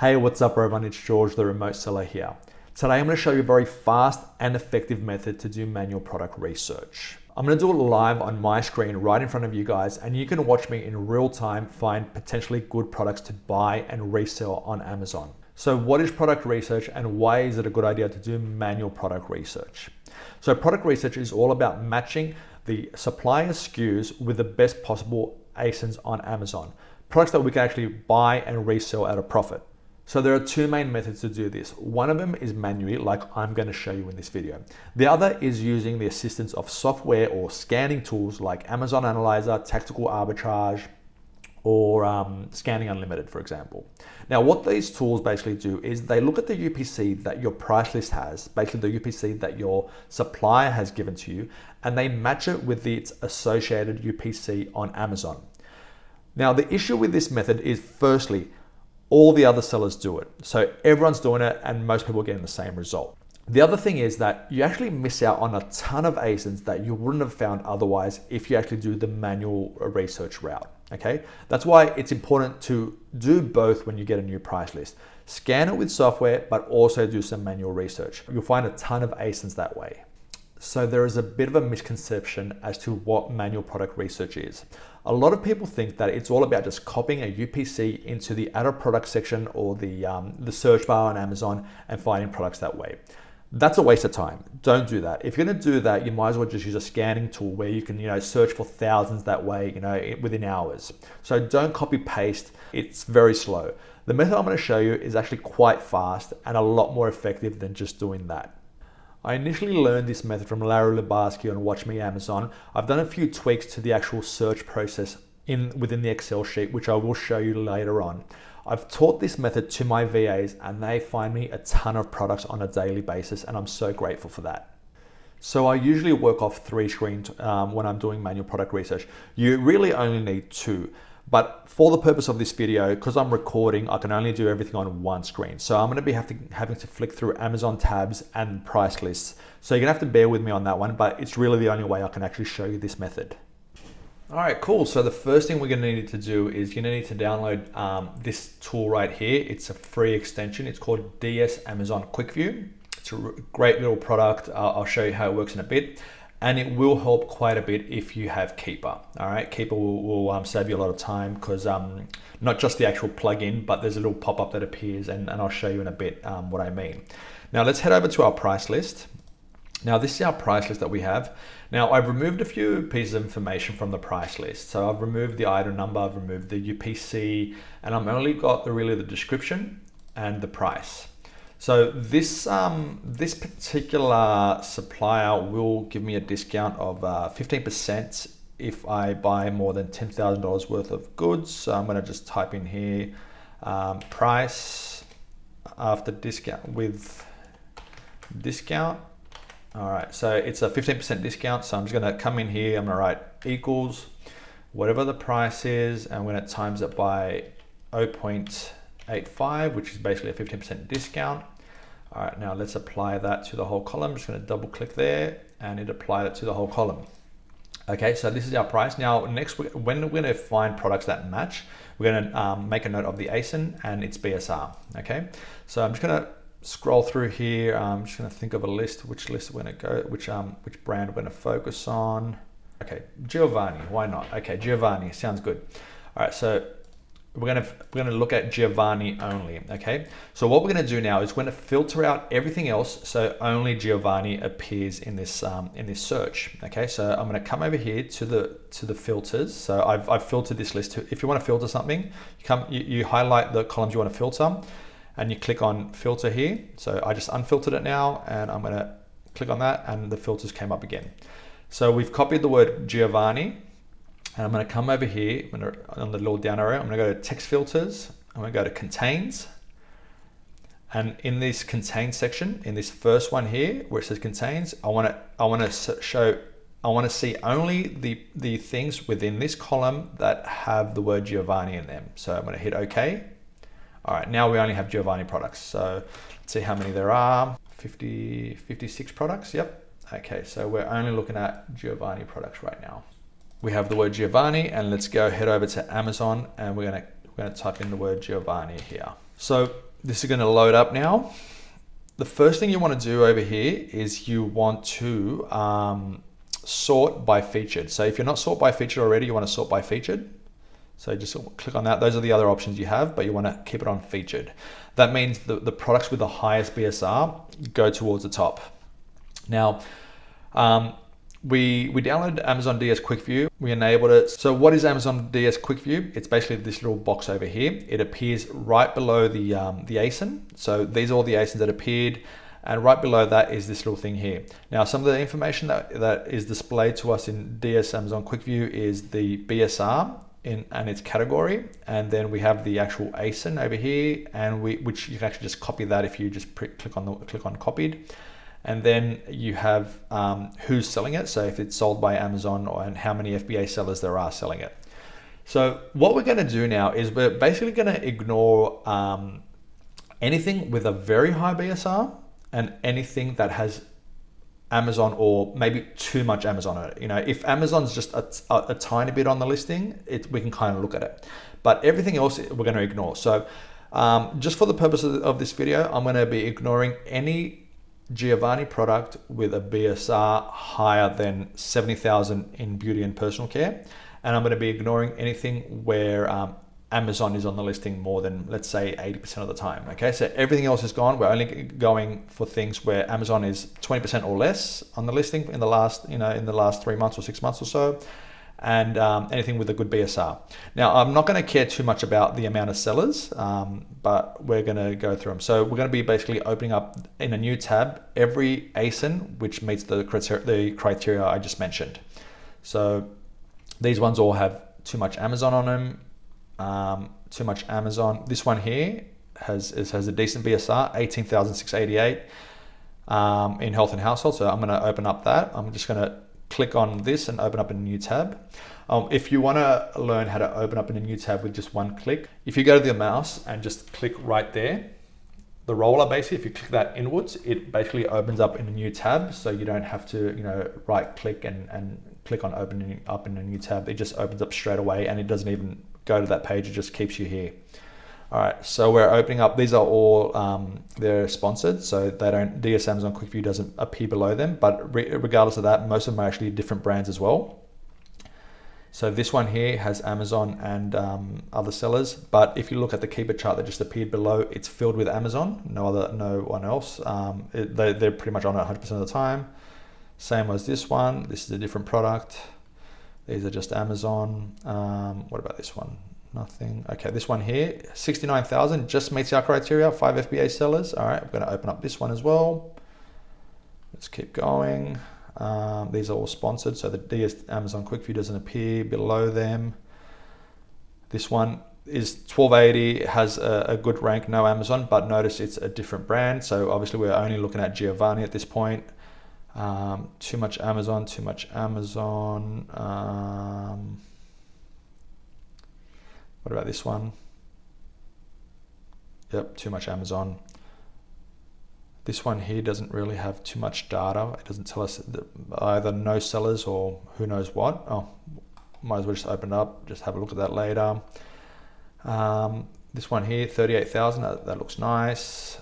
Hey, what's up everyone? It's George, the remote seller here. Today I'm going to show you a very fast and effective method to do manual product research. I'm going to do it live on my screen right in front of you guys, and you can watch me in real time find potentially good products to buy and resell on Amazon. So what is product research and why is it a good idea to do manual product research? So product research is all about matching the supplier SKUs with the best possible ASINs on Amazon. Products that we can actually buy and resell at a profit. So there are two main methods to do this. One of them is manually, like I'm going to show you in this video. The other is using the assistance of software or scanning tools like Amazon Analyzer, Tactical Arbitrage, or Scanning Unlimited, for example. Now, what these tools basically do is they look at the UPC that your price list has, basically the UPC that your supplier has given to you, and they match it with its associated UPC on Amazon. Now, the issue with this method is, firstly, all the other sellers do it. So everyone's doing it and most people are getting the same result. The other thing is that you actually miss out on a ton of ASINs that you wouldn't have found otherwise if you actually do the manual research route, okay? That's why it's important to do both when you get a new price list. Scan it with software, but also do some manual research. You'll find a ton of ASINs that way. So there is a bit of a misconception as to what manual product research is. A lot of people think that it's all about just copying a UPC into the add a product section or the search bar on Amazon and finding products that way. That's a waste of time. Don't do that. If you're going to do that, you might as well just use a scanning tool where you can, search for thousands that way, within hours. So don't copy paste. It's very slow. The method I'm going to show you is actually quite fast and a lot more effective than just doing that. I initially learned this method from Larry Lubarsky on Watch Me Amazon. I've done a few tweaks to the actual search process within the Excel sheet, which I will show you later on. I've taught this method to my VAs and they find me a ton of products on a daily basis, and I'm so grateful for that. So I usually work off 3 screens when I'm doing manual product research. You really only need 2. But for the purpose of this video, because I'm recording, I can only do everything on 1 screen. So I'm going to be having to flick through Amazon tabs and price lists. So you're going to have to bear with me on that one, but it's really the only way I can actually show you this method. All right, cool. So the first thing we're going to need to do is you're going to need to download this tool right here. It's a free extension. It's called DS Amazon Quick View. It's a great little product. I'll show you how it works in a bit. And it will help quite a bit if you have Keeper. All right, Keeper will save you a lot of time because not just the actual plugin, but there's a little pop-up that appears, and I'll show you in a bit what I mean. Now let's head over to our price list. Now this is our price list that we have. Now I've removed a few pieces of information from the price list. So I've removed the item number, I've removed the UPC, and I've only got really the description and the price. So this particular supplier will give me a discount of 15% if I buy more than $10,000 worth of goods. So I'm going to just type in here price after discount with discount. All right, so it's a 15% discount. So I'm just going to come in here. I'm going to write equals whatever the price is, and I'm going to times it by 0.85, which is basically a 15% discount. All right, now let's apply that to the whole column. I'm just going to double click there and it applied it to the whole column. Okay, so this is our price. Now, next, when we're going to find products that match, we're going to make a note of the ASIN and its BSR. Okay, so I'm just going to scroll through here. I'm just going to think of a list, which list we're going to go, which brand we're going to focus on. Okay, Giovanni, why not? Okay, Giovanni, sounds good. All right, so we're gonna look at Giovanni only, okay? So what we're gonna do now is we're gonna filter out everything else so only Giovanni appears in this search, okay? So I'm gonna come over here to the filters. So I've filtered this list. If you want to filter something, you highlight the columns you want to filter, and you click on filter here. So I just unfiltered it now, and I'm gonna click on that, and the filters came up again. So we've copied the word Giovanni. And I'm going to come over here on the little down arrow. I'm going to go to text filters. I'm going to go to contains. And in this contain section, in this first one here where it says contains, I want to see only the things within this column that have the word Giovanni in them. So I'm going to hit OK. All right, now we only have Giovanni products. So let's see how many there are. 56 products. Yep. Okay, so we're only looking at Giovanni products right now. We have the word Giovanni, and let's go head over to Amazon, and we're gonna type in the word Giovanni here. So this is going to load up now. The first thing you want to do over here is you want to sort by featured. So if you're not sort by featured already, you want to sort by featured. So just click on that. Those are the other options you have, but you want to keep it on featured. That means the products with the highest BSR go towards the top. Now, we downloaded Amazon DS Quick View. We enabled it. So what is Amazon DS Quick View? It's basically this little box over here. It appears right below the ASIN. So these are all the ASINs that appeared. And right below that is this little thing here. Now, some of the information that is displayed to us in DS Amazon Quick View is the BSR and its category. And then we have the actual ASIN over here, and which you can actually just copy that if you just click on copied. And then you have who's selling it. So if it's sold by Amazon, and how many FBA sellers there are selling it. So what we're going to do now is we're basically going to ignore anything with a very high BSR and anything that has Amazon or maybe too much Amazon on it. You know, if Amazon's just a tiny bit on the listing, we can kind of look at it. But everything else we're going to ignore. So just for the purpose of this video, I'm going to be ignoring any Giovanni product with a BSR higher than 70,000 in beauty and personal care. And I'm going to be ignoring anything where Amazon is on the listing more than, let's say, 80% of the time. Okay, so everything else is gone. We're only going for things where Amazon is 20% or less on the listing in the last 3 months or 6 months or so. And anything with a good BSR. Now, I'm not going to care too much about the amount of sellers, but we're going to go through them. So we're going to be basically opening up in a new tab every ASIN which meets the criteria I just mentioned. So these ones all have too much Amazon on them, too much Amazon. This one here has a decent BSR, 18,688 in health and household. So I'm going to open up that. I'm just going to click on this and open up a new tab. If you want to learn how to open up in a new tab with just one click, if you go to the mouse and just click right there, the roller basically, if you click that inwards, it basically opens up in a new tab. So you don't have to, right click and click on opening up in a new tab. It just opens up straight away and it doesn't even go to that page. It just keeps you here. All right, so we're opening up, these are all, they're sponsored, so they don't, DS Amazon Quick View doesn't appear below them, but regardless of that, most of them are actually different brands as well. So this one here has Amazon and other sellers, but if you look at the keeper chart that just appeared below, it's filled with Amazon, no one else. They're pretty much on it 100% of the time. Same as this one, this is a different product. These are just Amazon. What about this one? Nothing. Okay, this one here, 69,000, just meets our criteria, 5 FBA sellers. All right, I'm going to open up this one as well. Let's keep going. These are all sponsored, so the DS Amazon Quick View doesn't appear below them. This one is 1280, has a good rank, no Amazon, but notice it's a different brand. So obviously we're only looking at Giovanni at this point. Too much Amazon, too much Amazon. What about this one? Yep, too much Amazon. This one here doesn't really have too much data. It doesn't tell us either no sellers or who knows what. Oh, might as well just open it up, just have a look at that later. This one here, 38,000, that looks nice.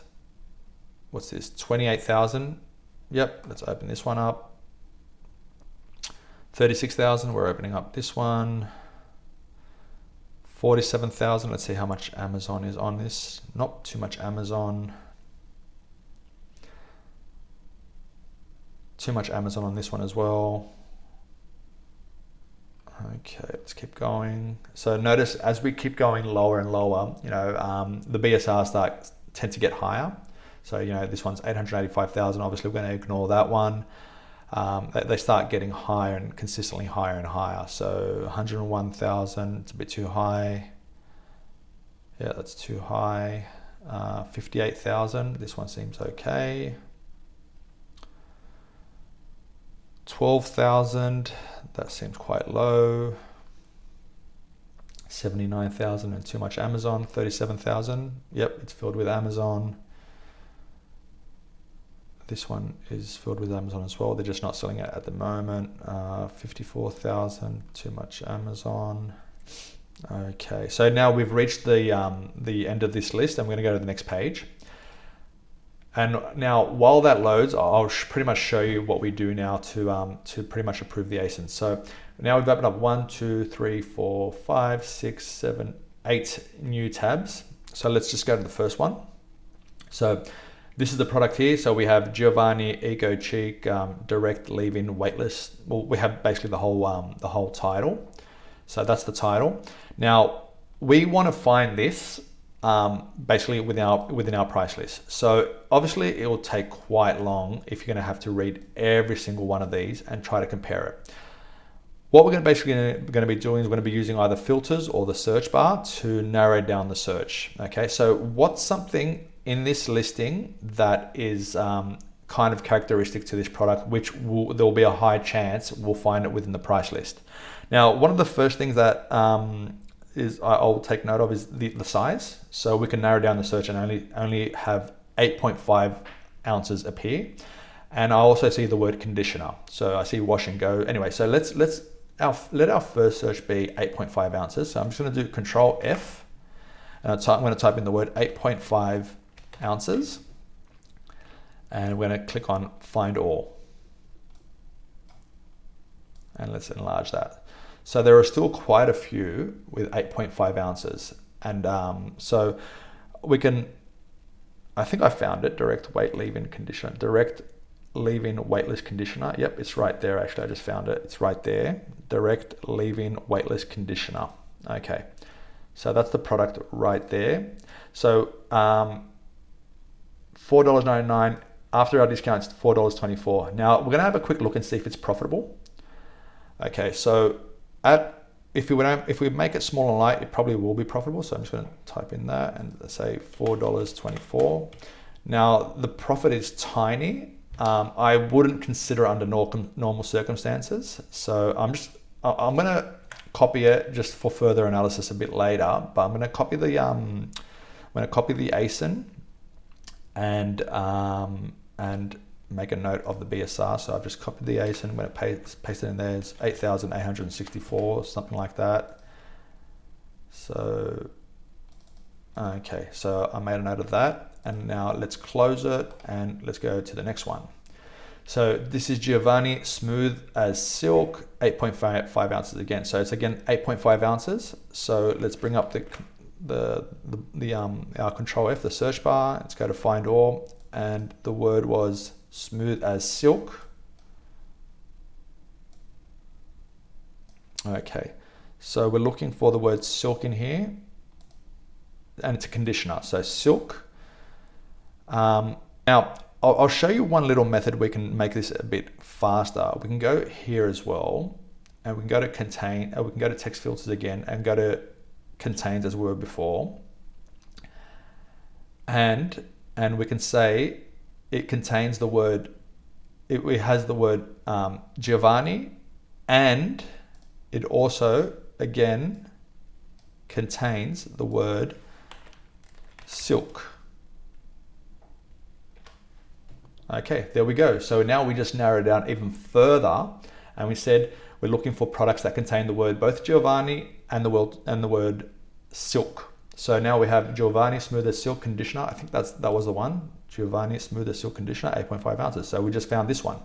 What's this, 28,000? Yep, let's open this one up. 36,000, we're opening up this one. 47,000, let's see how much Amazon is on this. Not too much Amazon. Too much Amazon on this one as well. Okay, let's keep going. So notice as we keep going lower and lower, the BSRs tend to get higher. So, this one's 885,000. Obviously, we're going to ignore that one. They start getting higher and consistently higher and higher. So 101,000, it's a bit too high. Yeah, that's too high. 58,000, this one seems okay. 12,000, that seems quite low. 79,000 and too much Amazon. 37,000, yep, it's filled with Amazon. This one is filled with Amazon as well. They're just not selling it at the moment. 54,000, too much Amazon. Okay, so now we've reached the end of this list, and we're going to go to the next page. And now, while that loads, I'll pretty much show you what we do now to pretty much approve the ASIN. So now we've opened up 1, 2, 3, 4, 5, 6, 7, 8 new tabs. So let's just go to the first one. So this is the product here. So we have Giovanni, Eco Cheek, Direct, Leave-In, Waitlist. Well, we have basically the whole title. So that's the title. Now we want to find this basically within our price list. So obviously it will take quite long if you're going to have to read every single one of these and try to compare it. What we're going to be doing is we're going to be using either filters or the search bar to narrow down the search. Okay, so what's something in this listing that is kind of characteristic to this product, which there will be a high chance we'll find it within the price list. Now, one of the first things that I'll take note of is the size. So we can narrow down the search and only have 8.5 ounces appear. And I also see the word conditioner. So I see wash and go. Anyway, so let our first search be 8.5 ounces. So I'm just going to do Control F, and I'm going to type in the word 8.5 ounces, and we're going to click on Find All, and let's enlarge that. So there are still quite a few with 8.5 ounces, and so we can. I think I found it. Direct weight leave-in conditioner. Direct leave-in weightless conditioner. Yep, it's right there. Actually, I just found it. It's right there. Direct leave-in weightless conditioner. Okay, so that's the product right there. So $4.99 after our discount. It's $4.24. Now we're gonna have a quick look and see if it's profitable. Okay, so if we make it small and light, it probably will be profitable. So I'm just gonna type in that and say $4.24. Now the profit is tiny. I wouldn't consider under normal circumstances. So I'm gonna copy it just for further analysis a bit later. But I'm gonna copy the ASIN and make a note of the BSR. So I've just copied the ASIN. I'm gonna paste it in there. It's 8,864, something like that. So okay, so I made a note of that. And now let's close it and let's go to the next one. So this is Giovanni Smooth as Silk, 8.5 ounces again. So it's again 8.5 ounces. So let's bring up our Control F, the search bar. Let's go to Find All, and the word was Smooth as Silk. Okay, so we're looking for the word silk in here, and it's a conditioner. So silk. Now I'll show you one little method we can make this a bit faster. We can go here as well, and we can go to contain, we can go to text filters again and go to contains as we were before. And we can say it contains the word, it has the word Giovanni, and it also again contains the word silk. Okay, there we go. So now we just narrowed it down even further, and we said we're looking for products that contain the word both Giovanni and the word silk. So now we have Giovanni Smoother Silk Conditioner. I think that was the one. Giovanni Smoother Silk Conditioner, 8.5 ounces. So we just found this one.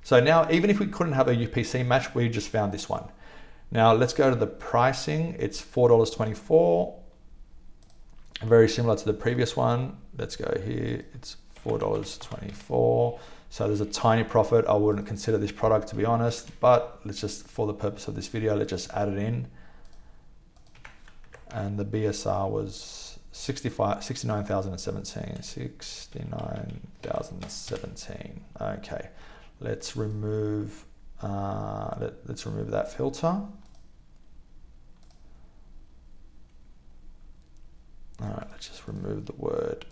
So now even if we couldn't have a UPC match, we just found this one. Now let's go to the pricing. It's $4.24. Very similar to the previous one. Let's go here. It's $4.24. So there's a tiny profit. I wouldn't consider this product, to be honest, but let's just, for the purpose of this video, let's just add it in. And the BSR was 69,017. 69,017. Okay, let's remove let's remove that filter. All right, let's just remove the word.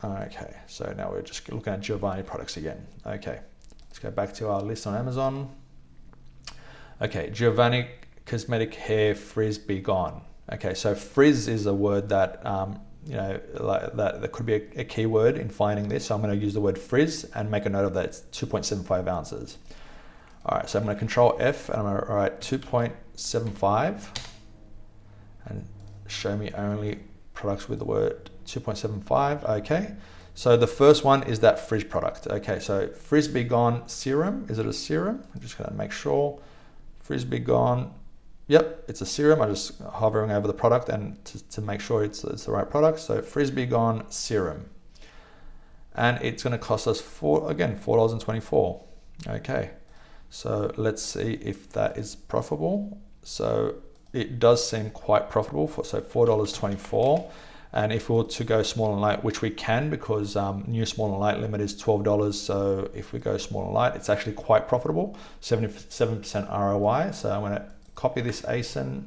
Okay, so now we're just looking at Giovanni products again. Okay, let's go back to our list on Amazon. Okay, Giovanni Cosmetic Hair Frizz Be Gone. Okay, so frizz is a word that that could be a keyword in finding this. So I'm going to use the word frizz and make a note of that. It's 2.75 ounces. All right, so I'm going to Control F and I'm going to write 2.75 and show me only products with the word 2.75. Okay, so the first one is that fridge product. Okay, so Frisbee Gone serum. Is it a serum? I'm just gonna make sure. Frisbee Gone. Yep, it's a serum. I'm just hovering over the product and to make sure it's the right product. So Frisbee Gone serum. And it's gonna cost us $4.24. Okay, so let's see if that is profitable. So it does seem quite profitable so $4.24. And if we were to go small and light, which we can because new small and light limit is $12. So if we go small and light, it's actually quite profitable, 77% ROI. So I'm gonna copy this ASIN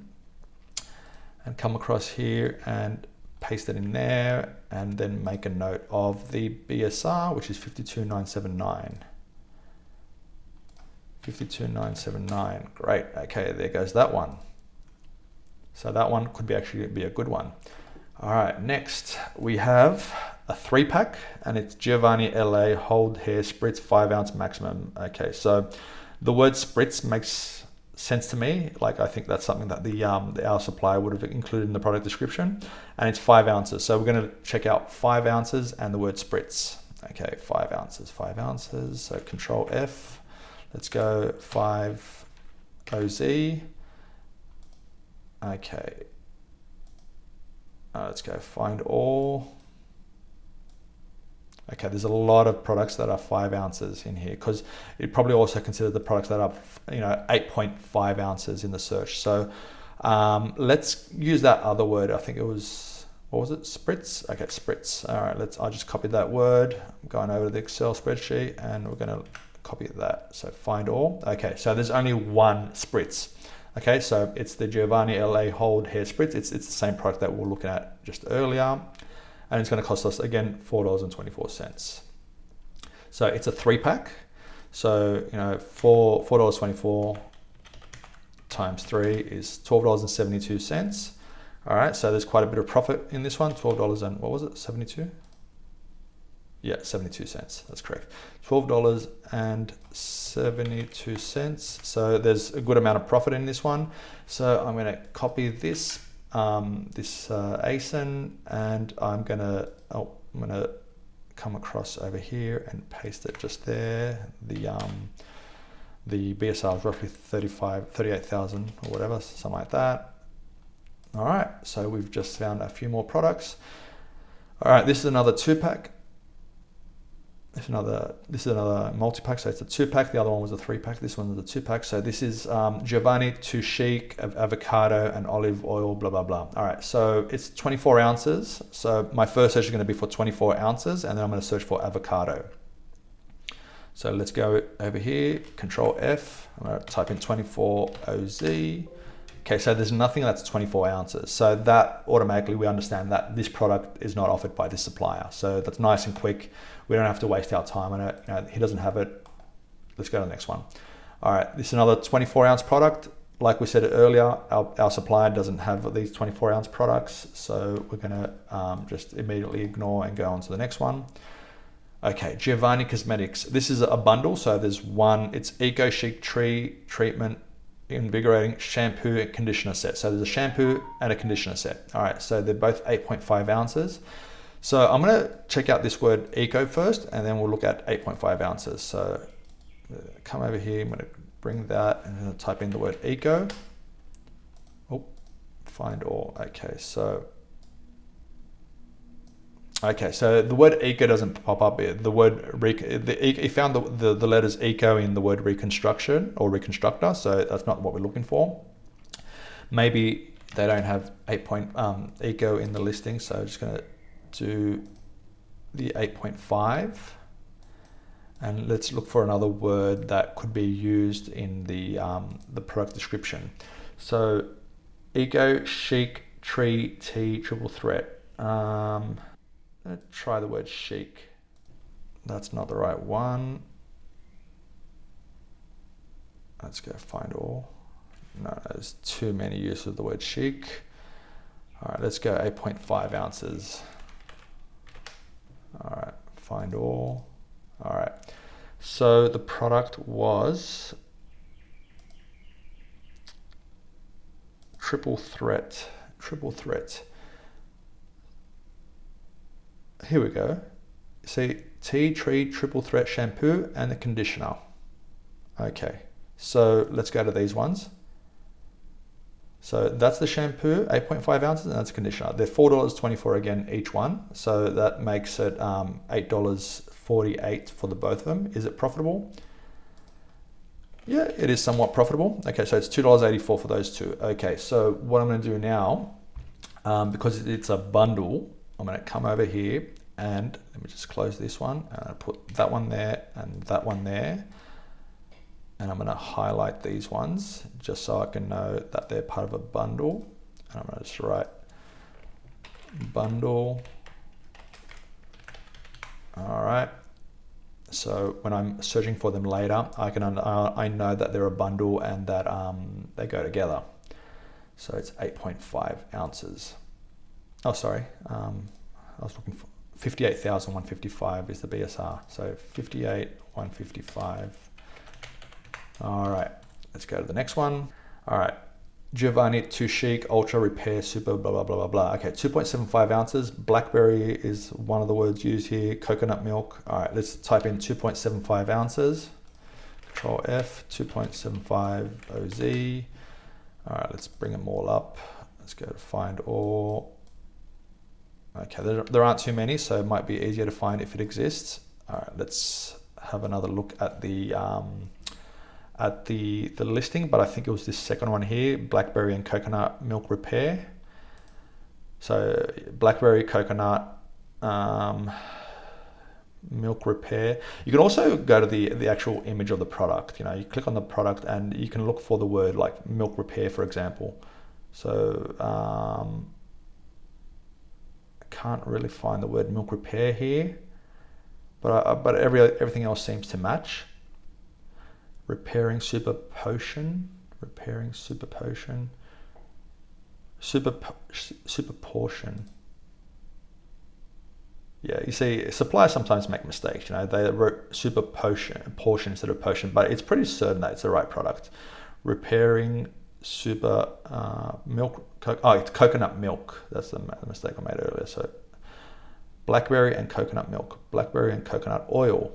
and come across here and paste it in there and then make a note of the BSR, which is 52979. 52979, great. Okay, there goes that one. So that one could actually be a good one. All right, next we have a 3-pack and it's Giovanni LA Hold Hair Spritz 5 ounce maximum. Okay, so the word spritz makes sense to me. Like I think that's something that our supplier would have included in the product description, and it's 5 ounces. So we're gonna check out 5 ounces and the word spritz. Okay, 5 ounces, 5 ounces. So Control F, let's go 5 OZ. Okay. Let's go find all. Okay, there's a lot of products that are 5 ounces in here because it probably also considered the products that are 8.5 ounces in the search. So let's use that other word. I think it was, what was it? Spritz? Okay, spritz. All right, I'll just copy that word. I'm going over to the Excel spreadsheet and we're gonna copy that. So find all. Okay, so there's only one spritz. Okay, so it's the Giovanni LA Hold Hair Spritz. It's the same product that we were looking at just earlier. And it's going to cost us, again, $4.24. So it's a 3-pack. So, $4.24 times 3 is $12.72. All right, so there's quite a bit of profit in this one. $12 and what was it, 72? Yeah, 72 cents, that's correct. $12.72. So there's a good amount of profit in this one. So I'm gonna copy this ASIN and I'm gonna come across over here and paste it just there. The BSR is roughly 38,000 or whatever, something like that. All right, so we've just found a few more products. All right, this is another 2-pack. This is another multi-pack, so it's a 2-pack. The other one was a 3-pack. This one is a 2-pack. So this is Giovanni Too Chic, avocado and olive oil, blah, blah, blah. All right, so it's 24 ounces. So my first search is going to be for 24 ounces, and then I'm going to search for avocado. So let's go over here, Control F. I'm going to type in 24 OZ. Okay, so there's nothing that's 24 ounces. So that automatically we understand that this product is not offered by this supplier. So that's nice and quick. We don't have to waste our time on it. He doesn't have it. Let's go to the next one. All right, this is another 24 ounce product. Like we said earlier, our supplier doesn't have these 24 ounce products. So we're gonna just immediately ignore and go on to the next one. Okay, Giovanni Cosmetics. This is a bundle. So there's one, it's Eco Chic Tree Treatment Invigorating Shampoo and Conditioner Set. So there's a shampoo and a conditioner set. All right, so they're both 8.5 ounces. So I'm gonna check out this word eco first, and then we'll look at 8.5 ounces. So come over here, I'm gonna bring that and then type in the word eco. Oh, find all, okay, so the word eco doesn't pop up here. The word, it found the letters eco in the word reconstruction or reconstructor, so that's not what we're looking for. Maybe they don't have eco in the listing, so I'm just gonna do the 8.5. And let's look for another word that could be used in the product description. So Eco Chic Tree Tea Triple Threat. Let's try the word chic. That's not the right one. Let's go find all. No, there's too many uses of the word chic. All right, let's go 8.5 ounces. All right, find all. All right, so the product was triple threat. Here we go. See, tea tree triple threat shampoo and the conditioner. Okay, so let's go to these ones. So that's the shampoo, 8.5 ounces, and that's conditioner. They're $4.24 again each one, so that makes it $8.48 for the both of them. Is it profitable? Yeah, it is somewhat profitable. Okay, so it's $2.84 for those two. Okay, so what I'm going to do now, because it's a bundle, I'm going to come over here and let me just close this one, and I'll put that one there and that one there. And I'm going to highlight these ones just so I can know that they're part of a bundle. And I'm going to just write bundle. All right. So when I'm searching for them later, I know that they're a bundle and that they go together. So it's 8.5 ounces. Oh, sorry. I was looking for 58,155 is the BSR. So 58,155. All right, let's go to the next one. All right, Giovanni Too Chic Ultra Repair Super blah, blah, blah, blah, blah. Okay, 2.75 ounces. Blackberry is one of the words used here. Coconut milk. All right, let's type in 2.75 ounces. Control F, 2.75 OZ. All right, let's bring them all up. Let's go to find all. Okay, there aren't too many, so it might be easier to find if it exists. All right, let's have another look at the listing, but I think it was this second one here, Blackberry and Coconut Milk Repair. So Blackberry, Coconut Milk Repair. You can also go to the actual image of the product. You know, you click on the product and you can look for the word like milk repair, for example. So I can't really find the word milk repair here, but everything else seems to match. Repairing super potion, super portion. Yeah, you see, suppliers sometimes make mistakes. You know, they wrote super portion instead of potion, but it's pretty certain that it's the right product. Repairing super milk. It's coconut milk. That's the mistake I made earlier. So blackberry and coconut milk, blackberry and coconut oil.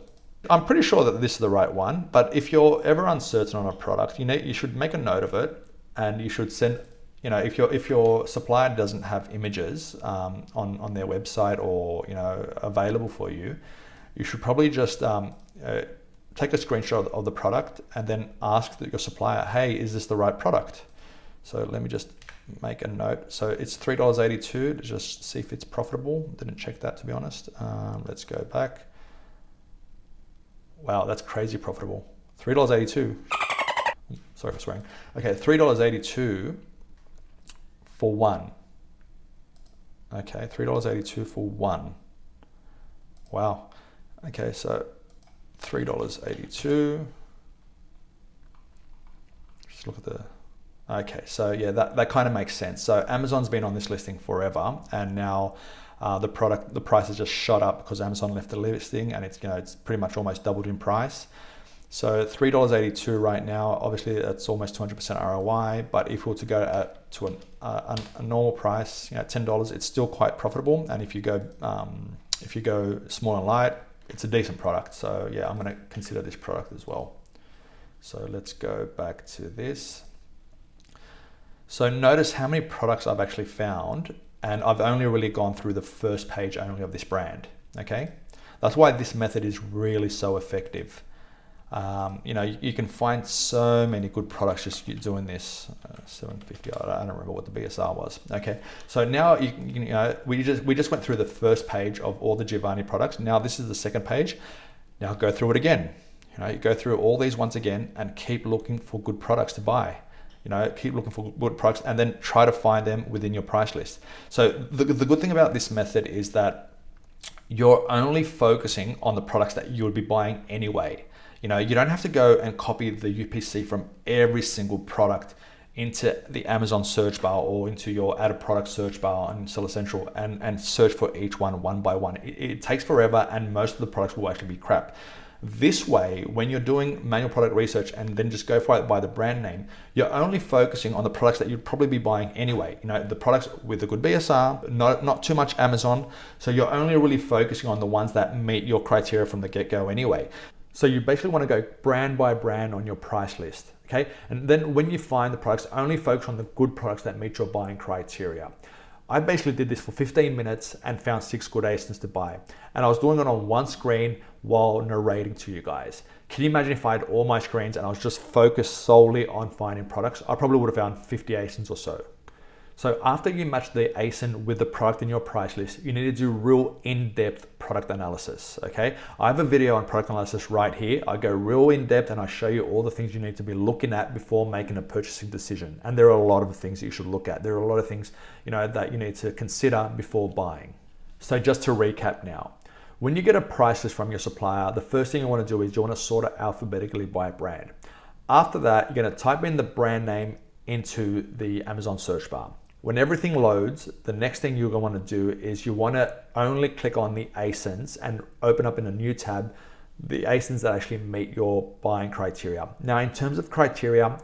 I'm pretty sure that this is the right one, but if you're ever uncertain on a product, you should make a note of it, and you should send, if your supplier doesn't have images on their website or available for you, you should probably just take a screenshot of the product and then ask your supplier, hey, is this the right product? So let me just make a note. So it's $3.82 to just see if it's profitable. Didn't check that, to be honest. Let's go back. Wow, that's crazy profitable. $3.82. Sorry for swearing. Okay, $3.82 for one. Okay, $3.82 for one. Wow. Okay, so $3.82. Just look at the... Okay, so yeah, that kind of makes sense. So Amazon's been on this listing forever, and now the price has just shot up because Amazon left the listing, and it's pretty much almost doubled in price. So $3.82 right now, obviously that's almost 200% ROI. But if we were to go to a normal price, $10, it's still quite profitable. And if you go small and light, it's a decent product. So yeah, I'm going to consider this product as well. So let's go back to this. So notice how many products I've actually found, and I've only really gone through the first page only of this brand. Okay, that's why this method is really so effective. You can find so many good products just doing this. 750. I don't remember what the BSR was. Okay, so now we just went through the first page of all the Giovanni products. Now this is the second page. Now go through it again. You go through all these once again and keep looking for good products to buy. Keep looking for good products and then try to find them within your price list. So the good thing about this method is that you're only focusing on the products that you would be buying anyway. You don't have to go and copy the UPC from every single product into the Amazon search bar or into your added product search bar and Seller Central and search for each one by one. It takes forever, and most of the products will actually be crap. This way, when you're doing manual product research and then just go for it by the brand name, you're only focusing on the products that you'd probably be buying anyway. You know, the products with a good BSR, not too much Amazon. So you're only really focusing on the ones that meet your criteria from the get-go anyway. So you basically want to go brand by brand on your price list, okay? And then when you find the products, only focus on the good products that meet your buying criteria. I basically did this for 15 minutes and found 6 good ASINs to buy. And I was doing it on one screen while narrating to you guys. Can you imagine if I had all my screens and I was just focused solely on finding products? I probably would have found 50 ASINs or so. So after you match the ASIN with the product in your price list, you need to do real in-depth product analysis, okay? I have a video on product analysis right here. I go real in-depth and I show you all the things you need to be looking at before making a purchasing decision. And there are a lot of things you should look at. There are a lot of things, you know, that you need to consider before buying. So just to recap now, when you get a price list from your supplier, the first thing you want to do is you want to sort it alphabetically by brand. After that, you're going to type in the brand name into the Amazon search bar. When everything loads, the next thing you're going to want to do is you want to only click on the ASINs and open up in a new tab the ASINs that actually meet your buying criteria. Now, in terms of criteria,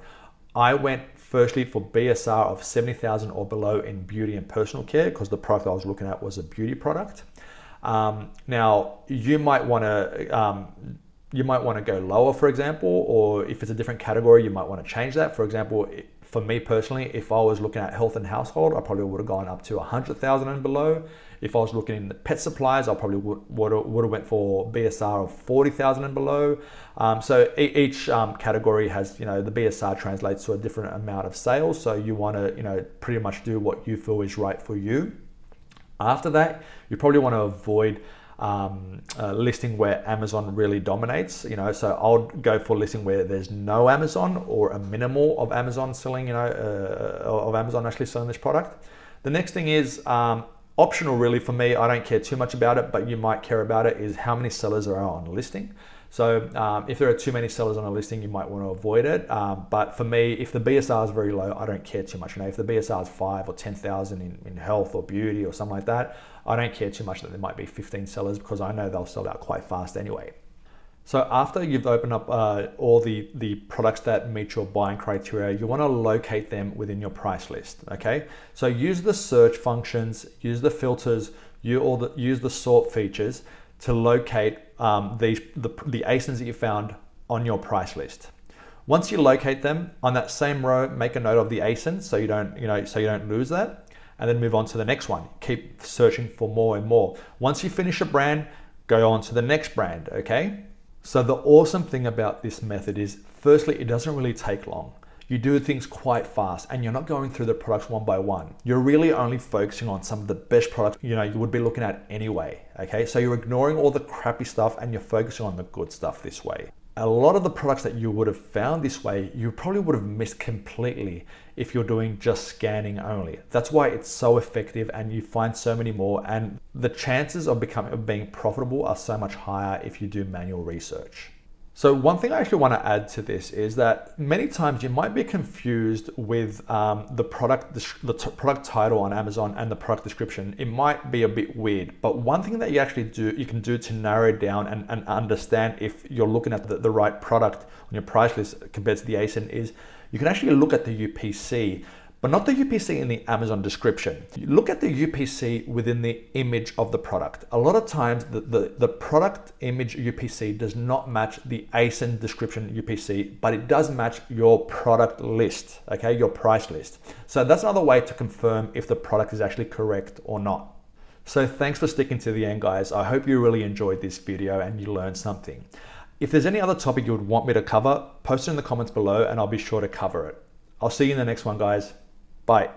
I went firstly for BSR of 70,000 or below in beauty and personal care because the product I was looking at was a beauty product. Now, you might want to go lower, for example, or if it's a different category, you might want to change that. For example, for me personally, if I was looking at health and household, I probably would have gone up to 100,000 and below. If I was looking in the pet supplies, I probably would have went for BSR of 40,000 and below. So each category has, you know, the BSR translates to a different amount of sales. So you want to, you know, pretty much do what you feel is right for you. After that, you probably want to avoid listing where Amazon really dominates, you know, so I'll go for listing where there's no Amazon or a minimal of Amazon selling, you know, of Amazon actually selling this product. The next thing is optional really for me. I don't care too much about it, but you might care about it, is how many sellers are on the listing. So if there are too many sellers on a listing, you might want to avoid it. But for me, if the BSR is very low, I don't care too much. You know, if the BSR is 5 or 10,000 in health or beauty or something like that, I don't care too much that there might be 15 sellers because I know they'll sell out quite fast anyway. So after you've opened up all the products that meet your buying criteria, you want to locate them within your price list, okay? So use the search functions, use the filters, use the sort features to locate the ASINs that you found on your price list. Once you locate them, on that same row, make a note of the ASIN so you don't lose that, and then move on to the next one. Keep searching for more and more. Once you finish a brand, go on to the next brand, okay? So the awesome thing about this method is, firstly, it doesn't really take long. You do things quite fast and you're not going through the products one by one. You're really only focusing on some of the best products, you know, you would be looking at anyway, okay? So you're ignoring all the crappy stuff and you're focusing on the good stuff this way. A lot of the products that you would have found this way, you probably would have missed completely if you're doing just scanning only. That's why it's so effective and you find so many more, and the chances of being profitable are so much higher if you do manual research. So one thing I actually want to add to this is that many times you might be confused with the product title on Amazon and the product description. It might be a bit weird, but one thing that you can do to narrow it down and understand if you're looking at the right product on your price list compared to the ASIN is you can actually look at the UPC, but not the UPC in the Amazon description. You look at the UPC within the image of the product. A lot of times the product image UPC does not match the ASIN description UPC, but it does match your product list, okay, your price list. So that's another way to confirm if the product is actually correct or not. So thanks for sticking to the end, guys. I hope you really enjoyed this video and you learned something. If there's any other topic you would want me to cover, post it in the comments below and I'll be sure to cover it. I'll see you in the next one, guys. Bye.